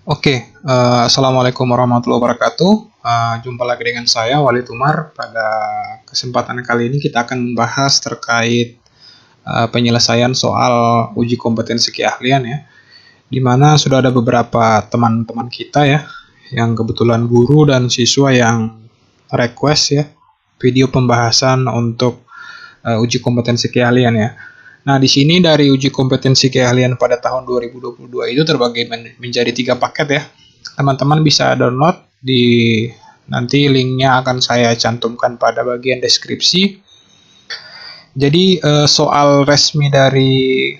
Assalamualaikum warahmatullahi wabarakatuh. Jumpa lagi dengan saya, Walid Umar. Pada kesempatan kali ini kita akan membahas terkait penyelesaian soal uji kompetensi keahlian ya, di mana sudah ada beberapa teman-teman kita ya, yang kebetulan guru dan siswa yang request ya, video pembahasan untuk uji kompetensi keahlian ya. Nah, di sini dari uji kompetensi keahlian pada tahun 2022 itu terbagi menjadi 3 paket ya. Teman-teman bisa download nanti linknya akan saya cantumkan pada bagian deskripsi. Jadi soal resmi dari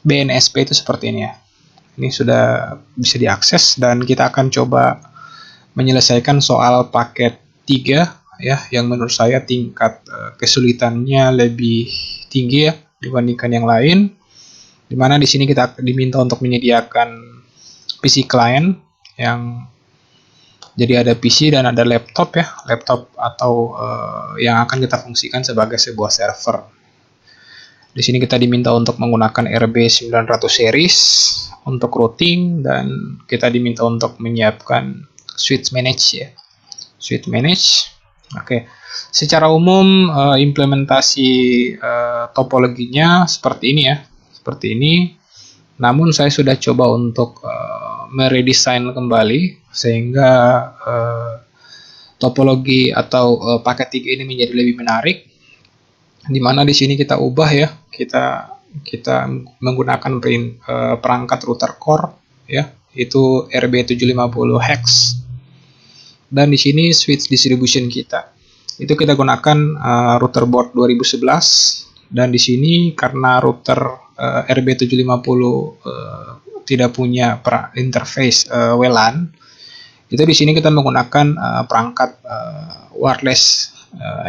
BNSP itu seperti ini ya. Ini sudah bisa diakses dan kita akan coba menyelesaikan soal paket 3 ya, yang menurut saya tingkat kesulitannya lebih tinggi ya dibandingkan yang lain, dimana di sini kita diminta untuk menyediakan PC client yang jadi ada PC dan ada laptop ya, laptop atau yang akan kita fungsikan sebagai sebuah server. Di sini kita diminta untuk menggunakan RB900 series untuk routing, dan kita diminta untuk menyiapkan switch manage ya, switch manage. Oke. Secara umum implementasi topologinya seperti ini ya, seperti ini. Namun saya sudah coba untuk meredesain kembali sehingga topologi atau paket 3 ini menjadi lebih menarik. Di mana di sini kita ubah ya, kita menggunakan perangkat router core ya, itu RB750 hex. Dan di sini switch distribution kita itu kita gunakan router board 2011, dan di sini karena router RB750 tidak punya interface WLAN, itu di sini kita menggunakan perangkat wireless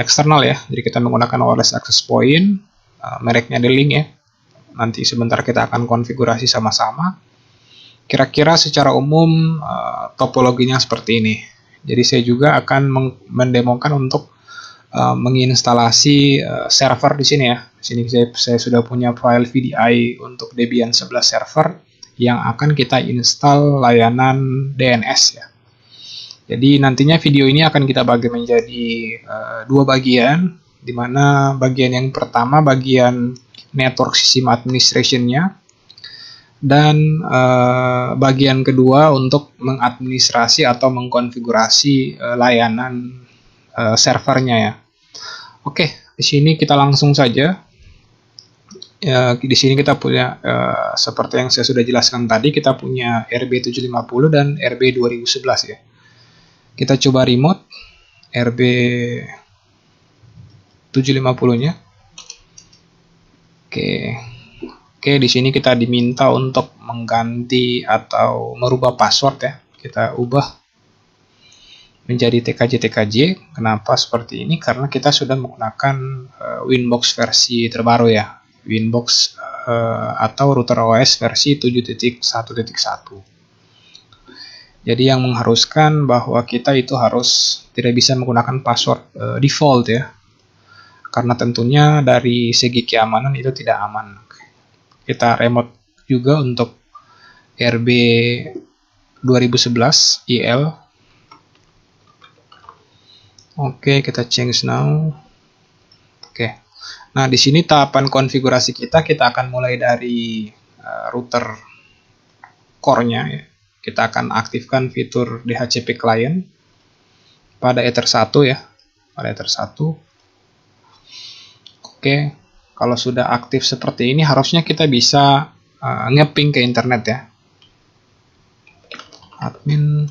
eksternal ya. Jadi kita menggunakan wireless access point, mereknya D-Link ya. Nanti sebentar kita akan konfigurasi sama-sama. Kira-kira secara umum topologinya seperti ini. Jadi saya juga akan mendemokan untuk menginstalasi server di sini ya. Di sini saya sudah punya file VDI untuk Debian 11 server yang akan kita install layanan DNS ya. Jadi nantinya video ini akan kita bagi menjadi 2 bagian, di mana bagian yang pertama bagian network system administration-nya, dan bagian kedua untuk mengadministrasi atau mengkonfigurasi layanan servernya ya. Oke, di sini kita langsung saja. Di sini kita punya seperti yang saya sudah jelaskan tadi, kita punya RB750 dan RB2011 ya. Kita coba remote RB750-nya. Oke, di sini kita diminta untuk mengganti atau merubah password ya. Kita ubah menjadi TKJ. Kenapa seperti ini? Karena kita sudah menggunakan Winbox versi terbaru ya, Winbox atau router OS versi 7.1.1. Jadi yang mengharuskan bahwa kita itu harus tidak bisa menggunakan password default ya, karena tentunya dari segi keamanan itu tidak aman. Kita remote juga untuk RB2011 IL. Oke, kita change now. Oke. Nah, di sini tahapan konfigurasi kita akan mulai dari router core-nya ya. Kita akan aktifkan fitur DHCP client pada Ether 1 ya, pada Ether 1. Oke, kalau sudah aktif seperti ini harusnya kita bisa nge-ping ke internet ya. Admin,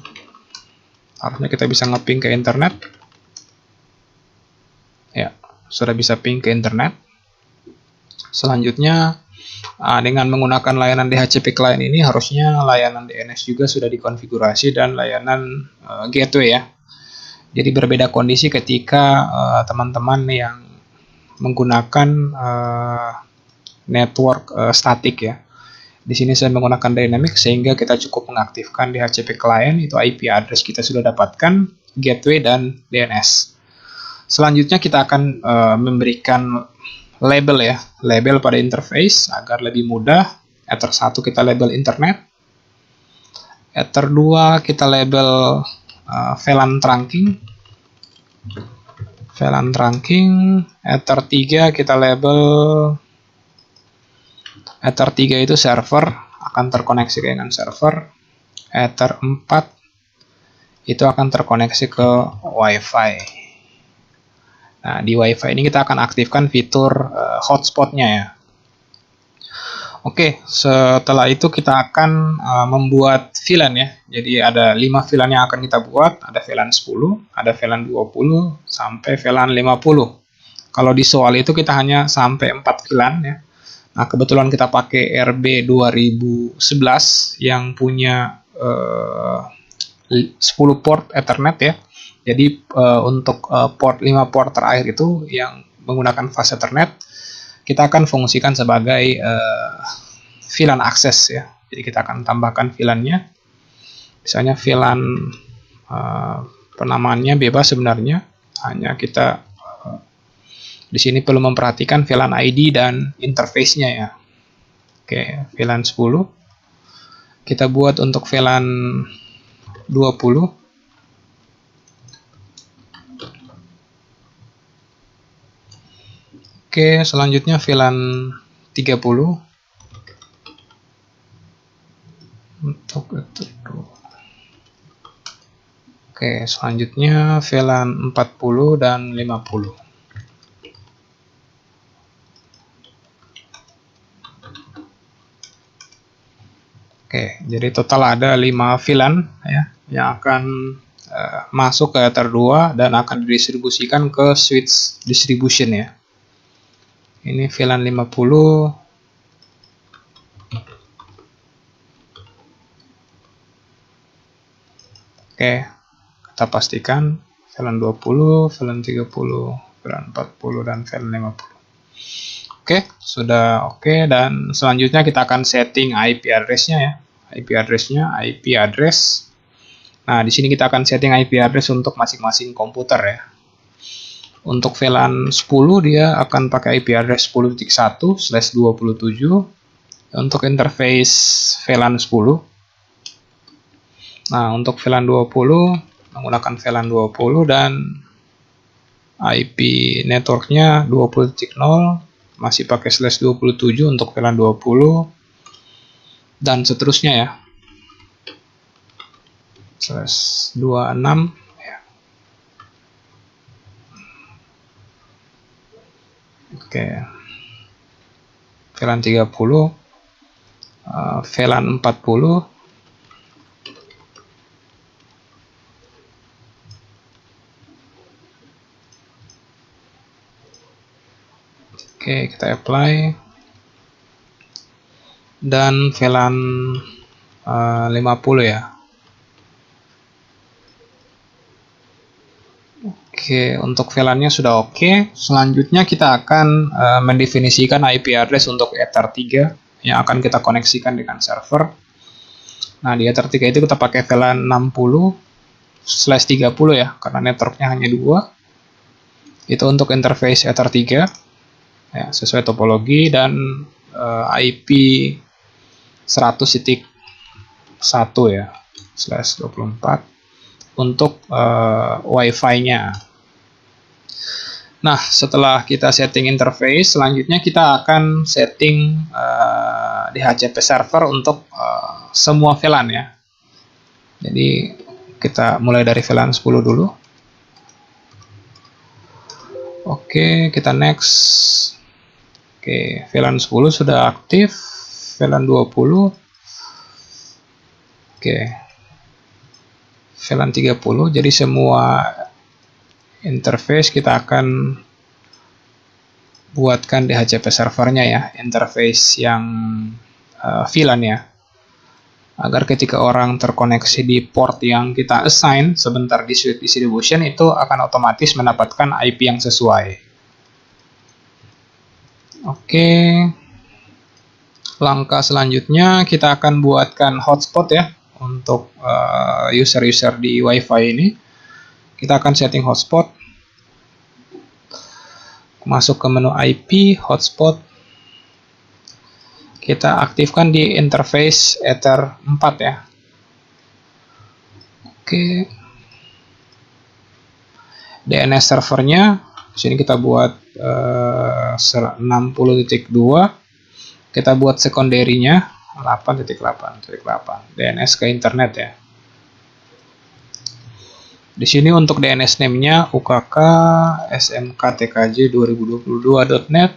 harusnya kita bisa nge-ping ke internet. Ya, sudah bisa ping ke internet. Selanjutnya dengan menggunakan layanan DHCP client ini harusnya layanan DNS juga sudah dikonfigurasi dan layanan gateway ya. Jadi berbeda kondisi ketika teman-teman yang menggunakan network statik ya. Di sini saya menggunakan dynamic sehingga kita cukup mengaktifkan DHCP client, itu IP address kita sudah dapatkan, gateway dan DNS. Selanjutnya kita akan memberikan label ya, label pada interface agar lebih mudah. Ether 1 kita label internet, Ether 2 kita label VLAN trunking. VLAN trunking. Ether 3 kita label Ether 3 itu server, akan terkoneksi dengan server. Ether 4 itu akan terkoneksi ke WiFi. Nah, di WiFi ini kita akan aktifkan fitur hotspotnya ya. Oke, setelah itu kita akan membuat VLAN ya. Jadi ada 5 VLAN yang akan kita buat. Ada VLAN 10, ada VLAN 20, sampai VLAN 50. Kalau di soal itu kita hanya sampai 4 VLAN ya. Nah, kebetulan kita pakai RB 2011 yang punya 10 port Ethernet ya. Jadi untuk 5 port terakhir itu yang menggunakan fast Ethernet, kita akan fungsikan sebagai VLAN akses ya. Jadi kita akan tambahkan VLAN-nya. Misalnya VLAN penamaannya bebas sebenarnya. Hanya kita di sini perlu memperhatikan VLAN ID dan interface-nya ya. Oke, VLAN 10. Kita buat untuk VLAN 20. Oke, selanjutnya VLAN 30 untuk itu. Oke, selanjutnya VLAN 40 dan 50. Oke, jadi total ada 5 VLAN ya yang akan masuk ke Ether 2 dan akan didistribusikan ke switch distribution ya. Ini VLAN 50. Oke, kita pastikan VLAN 20, VLAN 30, VLAN 40, dan VLAN 50. Oke, sudah oke. Dan selanjutnya kita akan setting IP address-nya ya. IP address. Nah, di sini kita akan setting IP address untuk masing-masing komputer ya. Untuk VLAN 10 dia akan pakai IP address 10.1/27. Untuk interface VLAN 10. Nah, untuk VLAN 20 menggunakan VLAN 20 dan IP networknya 20.0 masih pakai /27 untuk VLAN 20 dan seterusnya ya. /26 ya. Oke. VLAN 30, VLAN 40. Oke, kita apply. Dan VLAN 50 ya. Oke, untuk VLAN-nya sudah oke. Selanjutnya kita akan mendefinisikan IP address untuk Ether 3 yang akan kita koneksikan dengan server. Nah, di Ether 3 itu kita pakai VLAN 60/30 ya, karena networknya hanya 2. Itu untuk interface Ether 3 ya, sesuai topologi, dan IP 100.1 ya, /24 untuk Wi-Fi-nya. Nah, setelah kita setting interface, selanjutnya kita akan setting DHCP server untuk semua VLAN ya. Jadi kita mulai dari VLAN 10 dulu. Oke, kita next. Oke, VLAN 10 sudah aktif. VLAN 20. Oke. VLAN 30. Jadi semua interface kita akan buatkan DHCP servernya ya, interface yang VLAN ya, agar ketika orang terkoneksi di port yang kita assign sebentar di switch distribution itu akan otomatis mendapatkan IP yang sesuai. Oke, langkah selanjutnya kita akan buatkan hotspot ya untuk user-user di WiFi ini. Kita akan setting hotspot. Masuk ke menu IP, hotspot. Kita aktifkan di interface Ether 4 ya. Oke. DNS servernya di sini kita buat 60.2. Kita buat secondary-nya 8.8.8 DNS ke internet ya. Di sini untuk DNS name-nya UKK smktkj2022.net.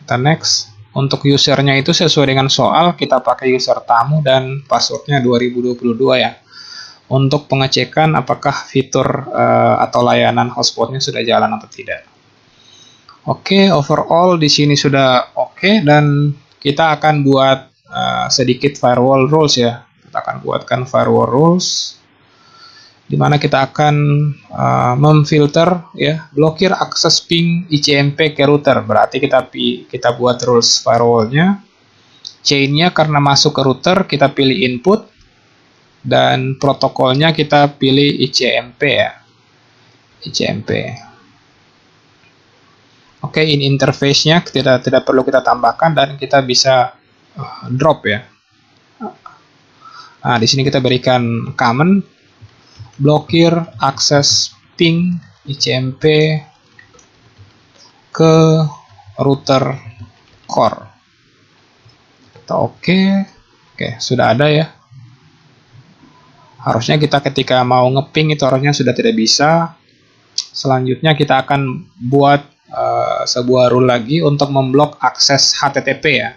Kita next. Untuk usernya itu sesuai dengan soal, kita pakai user tamu dan passwordnya 2022 ya. Untuk pengecekan apakah fitur atau layanan hotspotnya sudah jalan atau tidak. Oke, overall di sini sudah oke, dan kita akan buat sedikit firewall rules ya. Kita akan buatkan firewall rules di mana kita akan memfilter ya, blokir akses ping ICMP ke router. Berarti kita buat rules firewallnya, chainnya karena masuk ke router kita pilih input, dan protokolnya kita pilih ICMP ya, ICMP. Oke, in interface-nya tidak perlu kita tambahkan dan kita bisa drop ya. Nah, di sini kita berikan command blokir akses ping ICMP ke router core. Kita oke, sudah ada ya. Harusnya kita ketika mau ngeping itu harusnya sudah tidak bisa. Selanjutnya kita akan buat sebuah rule lagi untuk memblok akses HTTP ya.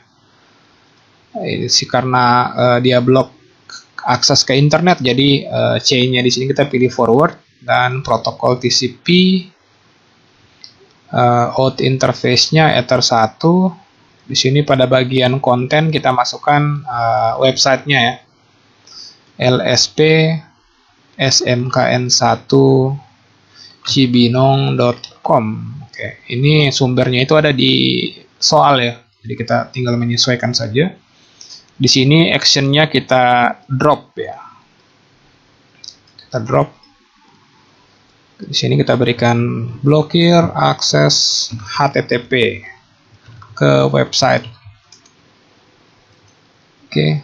Ini sih karena dia blok akses ke internet, jadi chain-nya di sini kita pilih forward, dan protokol TCP out interface-nya Ether 1. Di sini pada bagian konten kita masukkan website-nya ya, lsp smkn1 cibinong.com. Oke, ini sumbernya itu ada di soal ya, jadi kita tinggal menyesuaikan saja. Di sini action-nya kita drop ya. Kita drop. Di sini kita berikan blokir akses HTTP ke website. Oke.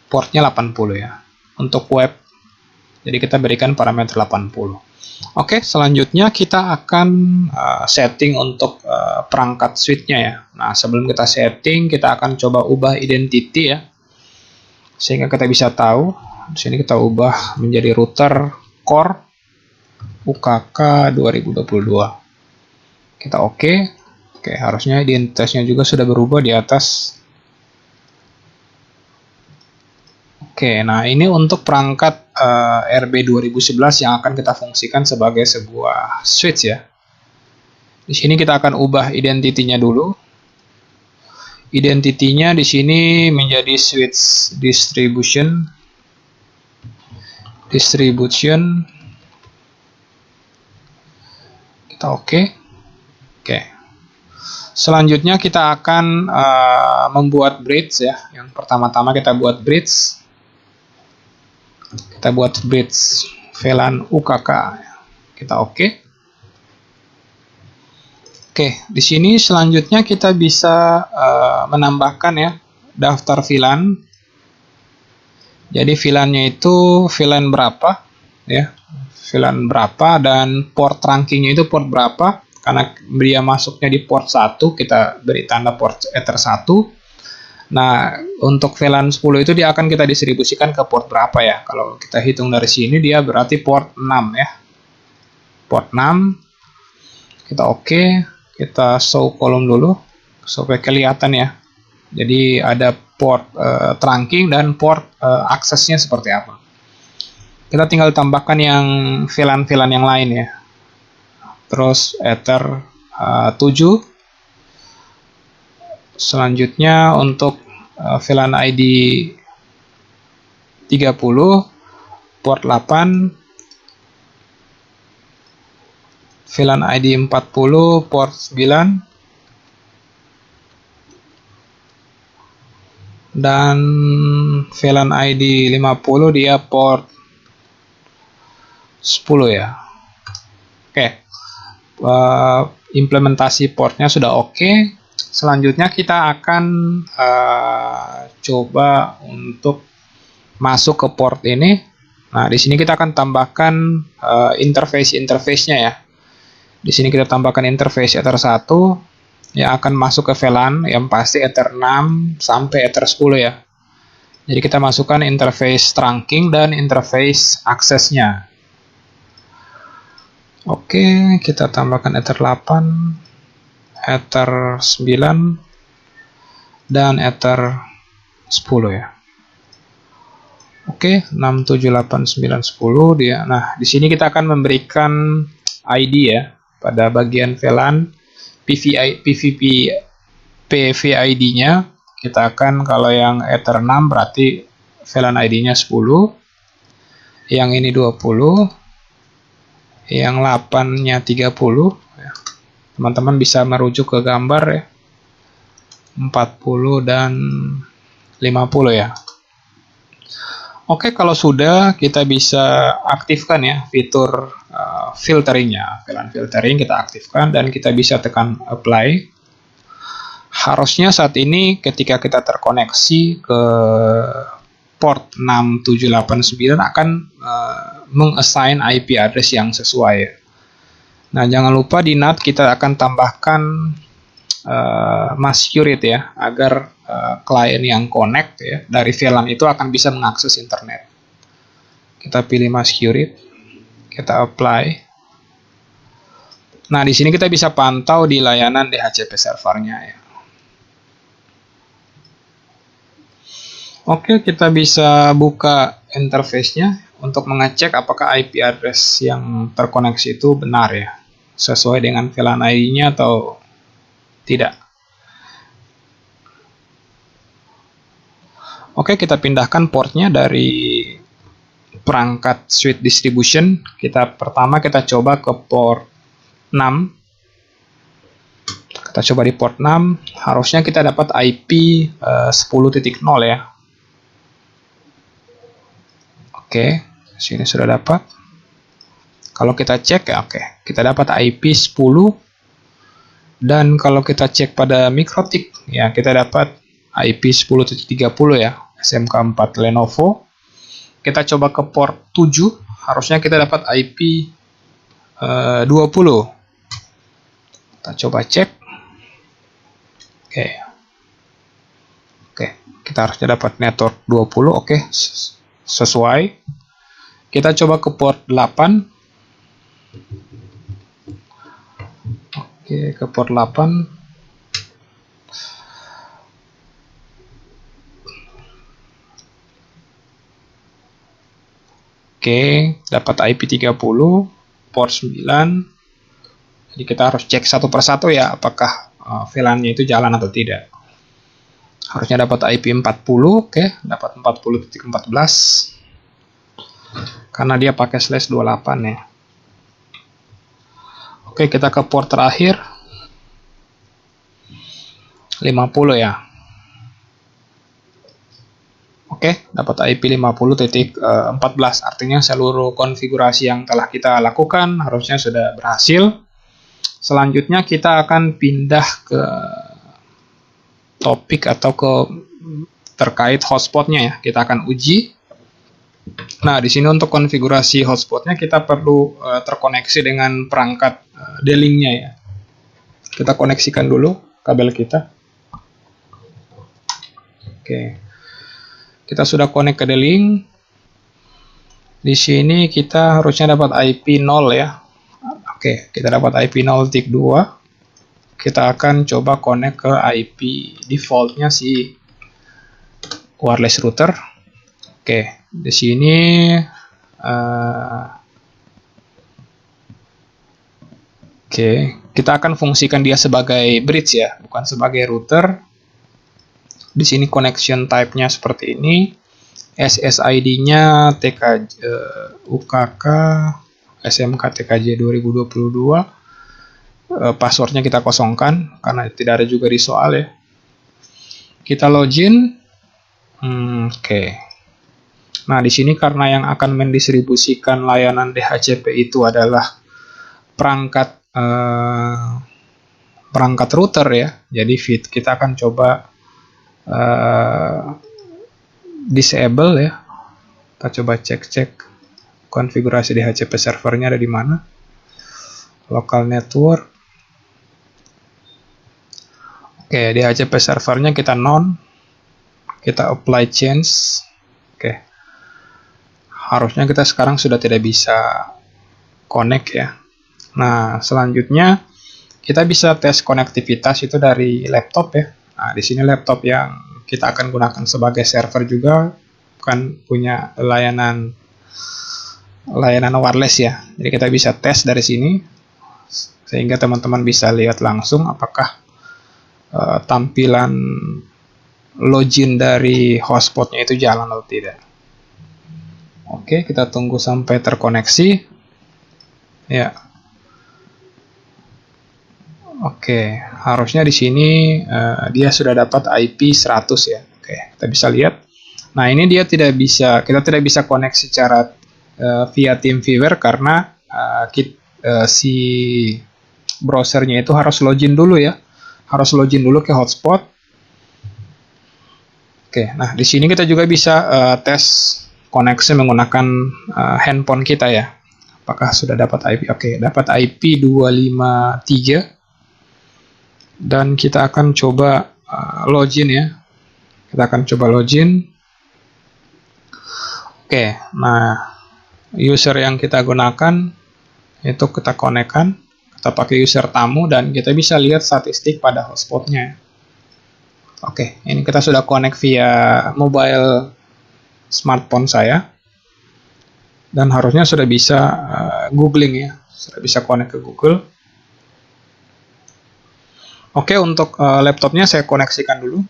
Portnya 80 ya. Untuk web. Jadi kita berikan parameter 80. Oke, selanjutnya kita akan setting untuk perangkat switch-nya ya. Nah, sebelum kita setting, kita akan coba ubah identity ya, sehingga kita bisa tahu. Di sini kita ubah menjadi router core UKK 2022. Kita oke, harusnya identitasnya juga sudah berubah di atas. Oke, nah ini untuk perangkat RB 2011 yang akan kita fungsikan sebagai sebuah switch ya. Di sini kita akan ubah identity-nya dulu. Identity-nya di sini menjadi switch distribution. Kita oke. Selanjutnya kita akan membuat bridge ya. Yang pertama-tama kita buat bridge. Kita buat bridge VLAN UKK. Kita oke. Di sini selanjutnya kita bisa menambahkan ya daftar VLAN. Jadi VLAN-nya itu VLAN berapa ya? VLAN berapa, dan port rankingnya itu port berapa? Karena dia masuknya di port 1, kita beri tanda port Ether 1. Nah, untuk VLAN 10 itu dia akan kita distribusikan ke port berapa ya? Kalau kita hitung dari sini dia berarti port 6 ya. Port 6. Kita oke. Kita show kolom dulu supaya kelihatan ya. Jadi ada port trunking dan port aksesnya seperti apa. Kita tinggal tambahkan yang VLAN-VLAN yang lain ya. Terus Ether 7. Selanjutnya untuk VLAN ID 30, port 8, VLAN ID 40, port 9, dan VLAN ID 50 dia port 10 ya. Implementasi portnya sudah oke. Selanjutnya kita akan coba untuk masuk ke port ini. Nah, di sini kita akan tambahkan interface-nya ya. Di sini kita tambahkan interface Ether 1 yang akan masuk ke VLAN yang pasti Ether 6 sampai Ether 10 ya. Jadi kita masukkan interface trunking dan interface aksesnya. Oke, kita tambahkan Ether 8, Ether 9 dan Ether 10 ya. Oke, 6, 7, 8, 9, 10 dia. Nah, di sini kita akan memberikan ID ya pada bagian VLAN PVID-nya. Kita akan, kalau yang Ether 6 berarti VLAN ID-nya 10, yang ini 20, yang 8-nya 30. Teman-teman bisa merujuk ke gambar ya, 40 dan 50 ya. Oke, kalau sudah, kita bisa aktifkan ya fitur filteringnya. VLAN filtering kita aktifkan dan kita bisa tekan apply. Harusnya saat ini ketika kita terkoneksi ke port 6789 akan mengassign IP address yang sesuai. Nah, jangan lupa di NAT kita akan tambahkan masquerade ya, agar klien yang connect ya dari VLAN itu akan bisa mengakses internet. Kita pilih masquerade, kita apply. Nah, di sini kita bisa pantau di layanan DHCP servernya ya. Oke, kita bisa buka interface-nya untuk mengecek apakah IP address yang terkoneksi itu benar ya, sesuai dengan VLAN ID-nya atau tidak. Oke, kita pindahkan portnya dari perangkat switch distribution. Pertama kita coba ke port 6. Kita coba di port 6, harusnya kita dapat IP 10.0 ya. Oke, sini sudah dapat. Kalau kita cek ya, oke, kita dapat IP 10. Dan kalau kita cek pada MikroTik ya, kita dapat IP 10.30 ya, SMK 4 Lenovo. Kita coba ke port 7, harusnya kita dapat IP 20. Kita coba cek. Oke, kita harusnya dapat network 20. Oke, sesuai. Kita coba ke port 8. Oke, ke port 8. Oke, dapat IP 30, port 9. Jadi kita harus cek satu persatu ya, apakah VLAN-nya itu jalan atau tidak. Harusnya dapat IP 40, oke, dapat 40.14. Karena dia pakai /28 ya. Oke, kita ke port terakhir. 50 ya. Oke, dapat IP 50.14. Artinya seluruh konfigurasi yang telah kita lakukan harusnya sudah berhasil. Selanjutnya kita akan pindah ke topik atau ke terkait hotspotnya ya. Kita akan uji. Nah, di sini untuk konfigurasi hotspotnya kita perlu terkoneksi dengan perangkat D-Link-nya ya. Kita koneksikan dulu kabel kita. Oke. Kita sudah connect ke D-Link. Di sini kita harusnya dapat IP 0 ya. Oke, kita dapat IP 0.2. Kita akan coba connect ke IP defaultnya si wireless router. Oke, di sini oke, kita akan fungsikan dia sebagai bridge ya, bukan sebagai router. Di sini connection type-nya seperti ini. SSID-nya UKK SMK TKJ 2022. Passwordnya kita kosongkan karena tidak ada juga di soal ya. Kita login. Oke. Nah, di sini karena yang akan mendistribusikan layanan DHCP itu adalah perangkat perangkat router ya. Jadi kita akan coba disable ya. Kita coba cek konfigurasi DHCP servernya ada di mana. Local network. Oke, DHCP servernya kita non. Kita apply change. Oke. Harusnya kita sekarang sudah tidak bisa connect ya. Nah, selanjutnya kita bisa tes konektivitas itu dari laptop ya. Nah, di sini laptop yang kita akan gunakan sebagai server juga kan punya layanan wireless ya. Jadi kita bisa tes dari sini sehingga teman-teman bisa lihat langsung apakah tampilan login dari hotspotnya itu jalan atau tidak. Oke, kita tunggu sampai terkoneksi. Ya. Oke, harusnya di sini dia sudah dapat IP 100 ya. Oke, kita bisa lihat. Nah, ini dia kita tidak bisa connect secara via TeamViewer karena si browsernya itu harus login dulu ya. Harus login dulu ke hotspot. Oke, nah di sini kita juga bisa tes koneksi menggunakan handphone kita ya. Apakah sudah dapat IP? Oke, dapat IP 253. Dan kita akan coba login ya. Kita akan coba login. Oke, nah user yang kita gunakan itu kita konekkan. Kita pakai user tamu dan kita bisa lihat statistik pada hotspotnya. Oke, ini kita sudah connect via mobile smartphone saya. Dan harusnya sudah bisa googling ya. Sudah bisa connect ke Google. Oke, untuk laptopnya saya koneksikan dulu.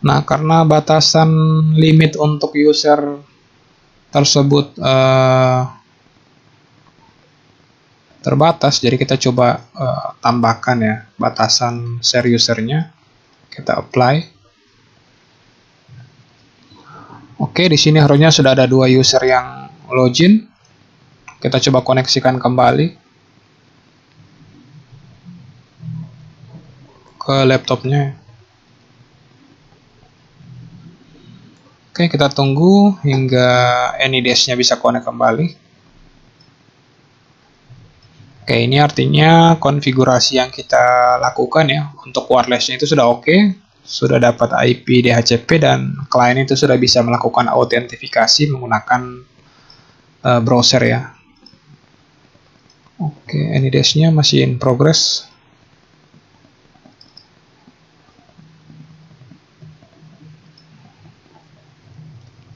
Nah, karena batasan limit untuk user tersebut terbatas, jadi kita coba tambahkan ya batasan share usernya. Kita apply. Oke, di sini harusnya sudah ada 2 user yang login. Kita coba koneksikan kembali ke laptopnya. Oke, kita tunggu hingga AnyDesk-nya bisa connect kembali. Oke, ini artinya konfigurasi yang kita lakukan ya untuk wireless-nya itu sudah oke. Sudah dapat IP DHCP dan klien itu sudah bisa melakukan autentifikasi menggunakan browser ya. Oke, AnyDesk-nya masih in progress.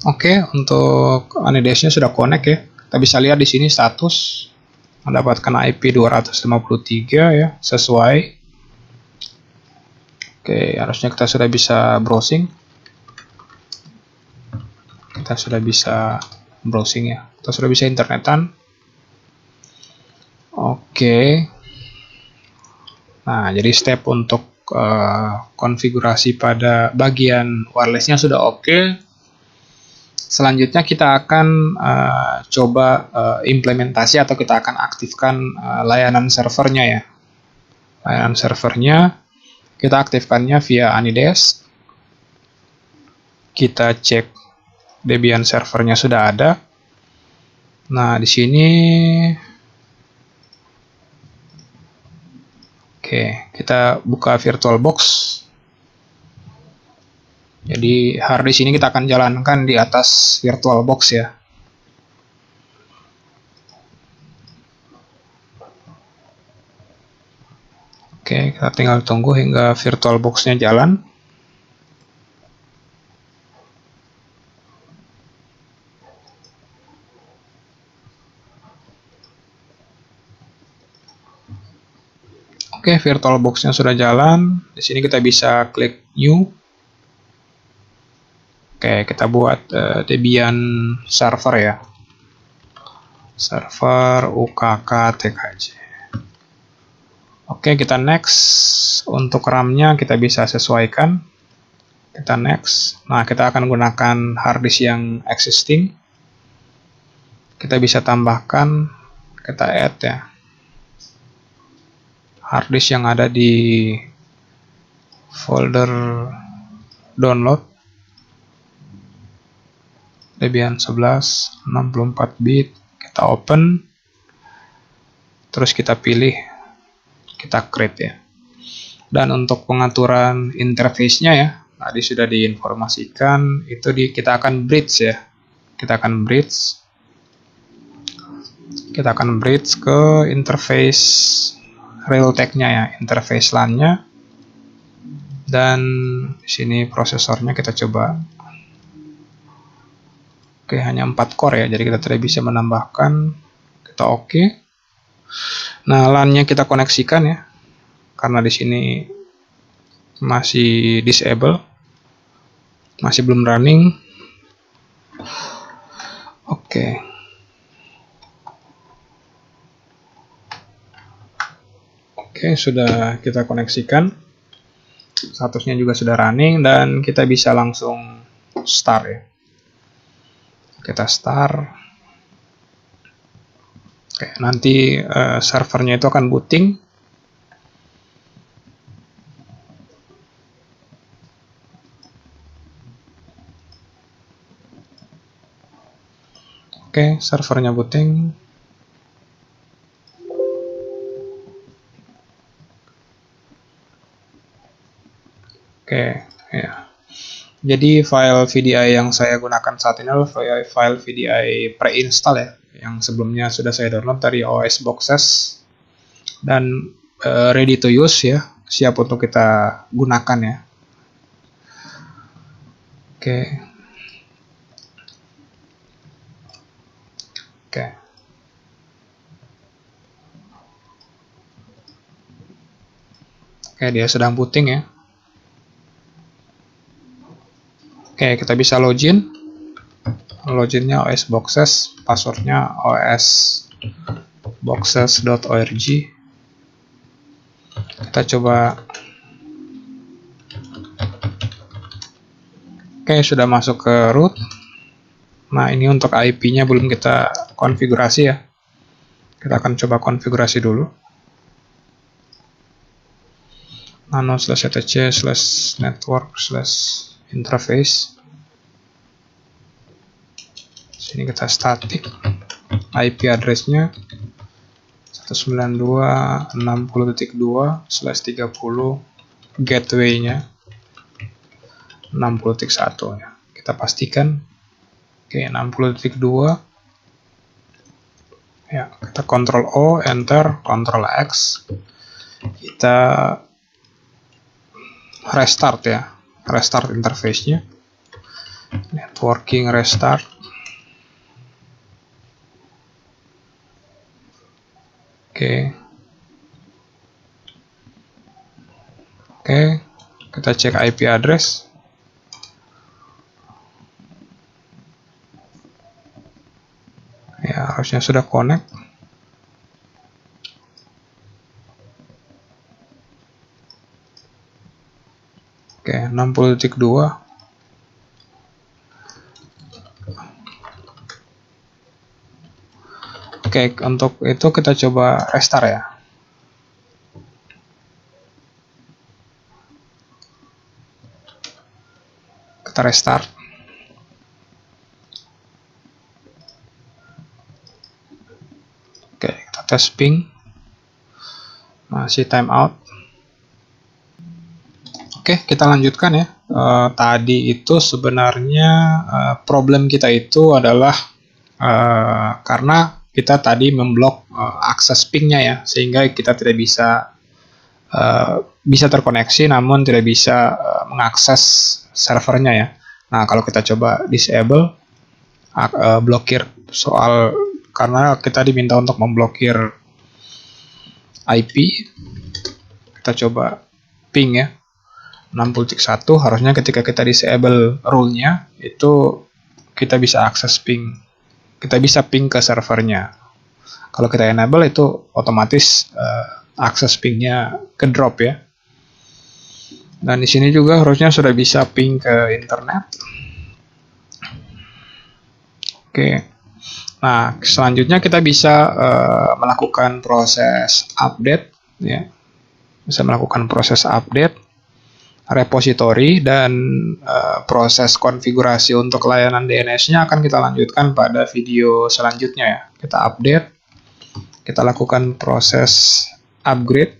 Oke, untuk AnyDesk-nya sudah connect ya. Kita bisa lihat di sini status mendapatkan IP 253 ya, sesuai. Oke, harusnya kita sudah bisa browsing. Kita sudah bisa browsing ya. Kita sudah bisa internetan. Oke. Nah, jadi step untuk konfigurasi pada bagian wireless-nya sudah oke. Selanjutnya kita akan coba implementasi atau kita akan aktifkan layanan servernya ya. Layanan servernya kita aktifkannya via AnyDesk. Kita cek Debian servernya sudah ada. Nah, di sini oke, kita buka VirtualBox. Jadi harddisk ini kita akan jalankan di atas VirtualBox ya. Oke, kita tinggal tunggu hingga VirtualBox-nya jalan. Oke, VirtualBox-nya sudah jalan. Di sini kita bisa klik New. Oke, kita buat Debian server ya. Server UKK-TKJ. Oke, kita next. Untuk RAM-nya kita bisa sesuaikan. Kita next. Nah, kita akan gunakan harddisk yang existing. Kita bisa tambahkan Kita add ya harddisk yang ada di folder download Debian 11 64 bit. Kita open, terus kita pilih, kita create ya. Dan untuk pengaturan interface-nya ya, tadi sudah diinformasikan, itu kita akan bridge ya. Kita akan bridge ke interface Realtek-nya ya, interface LAN-nya. Dan di sini prosesornya kita coba. Oke, hanya 4 core ya, jadi kita tidak bisa menambahkan. Kita oke. Nah, LAN-nya kita koneksikan ya. Karena di sini masih disable, masih belum running. Oke. Oke, sudah kita koneksikan. Statusnya juga sudah running dan kita bisa langsung start ya. Kita start. Oke, nanti servernya itu akan booting. Oke, servernya booting. Oke, ya. Jadi file VDI yang saya gunakan saat ini adalah file VDI pre-install ya, yang sebelumnya sudah saya download dari OS Boxes dan ready to use ya, siap untuk kita gunakan ya. Oke. Oke. Oke, dia sedang booting ya. Oke, kita bisa login. Loginnya OS Boxes, passwordnya osboxes.org. Kita coba. Oke, sudah masuk ke root. Nah, ini untuk IP-nya belum kita konfigurasi ya. Kita akan coba konfigurasi dulu. nano/etc/network/interface. Sini kita static. IP address-nya 192.60.2/30, gateway-nya 60.1 ya. Kita pastikan. Oke, 60.2. Ya, kita Ctrl O, Enter, Ctrl X. Kita restart ya. Restart interface-nya. Networking restart. Oke. Oke, kita cek IP address. Ya, harusnya sudah connect. Oke, 60.2. Oke, untuk itu kita coba restart ya. Kita restart. Oke, kita tes ping. Masih timeout. Oke, kita lanjutkan ya. Tadi itu sebenarnya problem kita itu adalah karena kita tadi memblok akses pingnya ya, sehingga kita tidak bisa terkoneksi namun tidak bisa mengakses servernya ya. Nah, kalau kita coba disable, blokir karena kita diminta untuk memblokir IP, kita coba ping ya. 60.1, harusnya ketika kita disable rule-nya itu kita bisa akses ping. Kita bisa ping ke servernya. Kalau kita enable itu otomatis akses pingnya ke drop ya. Dan di sini juga harusnya sudah bisa ping ke internet. Oke. Nah, selanjutnya kita bisa melakukan proses update, ya. Bisa melakukan proses update repository, dan proses konfigurasi untuk layanan DNS-nya akan kita lanjutkan pada video selanjutnya, ya. Kita update, kita lakukan proses upgrade.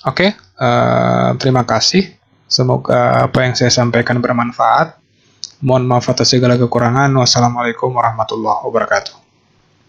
Oke, terima kasih. Semoga apa yang saya sampaikan bermanfaat. Mohon maaf atas segala kekurangan. Wassalamualaikum warahmatullahi wabarakatuh.